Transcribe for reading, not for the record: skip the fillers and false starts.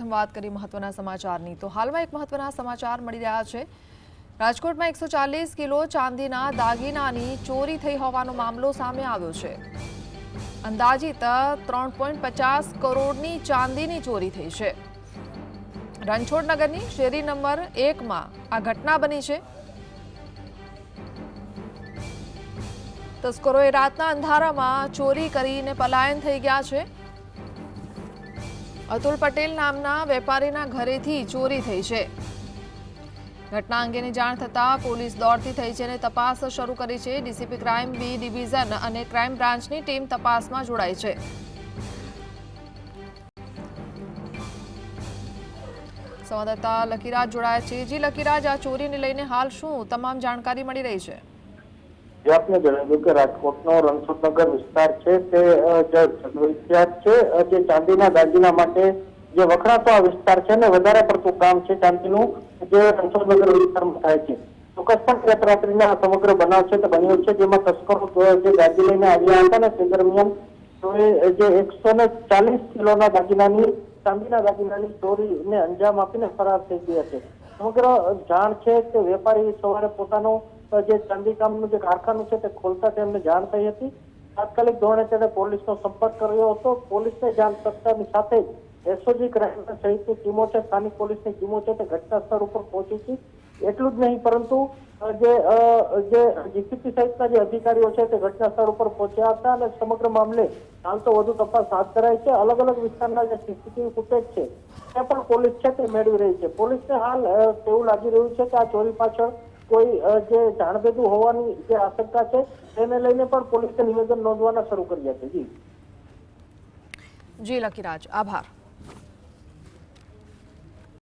વાત કરી મહત્વના સમાચારની તો હાલમાં એક મહત્વના સમાચાર મળી રહ્યા છે। રાજકોટમાં 140 કિલો ચાંદીના દાગીનાની ચોરી થઈ હોવાનો મામલો સામે આવ્યો છે। અંદાજિત 3.50 કરોડની ચાંદીની ચોરી થઈ છે। રણછોડ નગરની શેરી નંબર 1માં આ ઘટના બની છે। તસ્કરોએ રાતના અંધારામાં ચોરી કરીને પલાયન થઈ ગયા છે। અતુલ પટેલ નામના વેપારીના ઘરેથી ચોરી થઈ છે। ઘટના અંગેની જાણ થતાં પોલીસ દોડતી થઈ છે અને તપાસ શરૂ કરી છે। ડીસીપી ક્રાઇમ બી ડિવિઝન અને ક્રાઇમ બ્રાન્ચની ટીમ તપાસમાં જોડાઈ છે। સંવાદદાતા લકીરાજ જોડાયા છે। જી લકીરાજ, આ ચોરીને લઈને હાલ શું તમામ જાણકારી મળી રહી છે? આપને જણાવ્યું કે રાજકોટનો રણછોડનગર વિસ્તાર છે તે વિખ્યાત છે જે ચાંદીના દાગીના માટે જે વખણાતો આ વિસ્તાર છે ને વધારે પડતું કામ છે ચાંદીનું જે રણછોડનગર વિસ્તારમાં થાય છે। ચોક્કસપણે ગત રાત્રિના સમગ્ર બનાવ છે તે બન્યો છે જેમાં તસ્કરો જે દાગી લઈને આવ્યા હતા ને તે દરમિયાન જે 140 કિલોના દાગીનાની ચાંદીના દાગીનાની ચોરીને અંજામ આપીને ફરાર થઈ ગયા છે। સમગ્ર જાણ છે કે વેપારી સવારે પોતાનો જે ચાંદી કામનું જે કારખાનું છે તે ખોલતા તેમને જાણ થઈ હતી। તાત્કાલિક ધોરણે તેણે પોલીસનો સંપર્ક કર્યો હતો। પોલીસને જાણ થતાની સાથે એસઓજી ક્રાઇમ સહિતની ટીમો છે, સ્થાનિક પોલીસની ટીમો છે તે ઘટના સ્થળ ઉપર પહોંચી છે। એટલું જ નહીં પરંતુ જે જીસીપી સહિતના જે અધિકારીઓ છે તે ઘટના સ્થળ ઉપર પહોંચ્યા હતા અને સમગ્ર મામલે હાલ તો વધુ તપાસ હાથ ધરાઈ છે। અલગ અલગ વિસ્તારના જે સીસીટીવી ફૂટેજ છે તે પણ પોલીસ છે તે મેળવી રહી છે। પોલીસને હાલ તેવું લાગી રહ્યું છે કે આ ચોરી પાછળ કોઈ જે જાણભેદુ હોવાની જે આશંકા છે તેને લઈને પણ પોલીસે નિવેદન નોંધવાના શરૂ કર્યા છે। જી લકીરાજ, આભાર।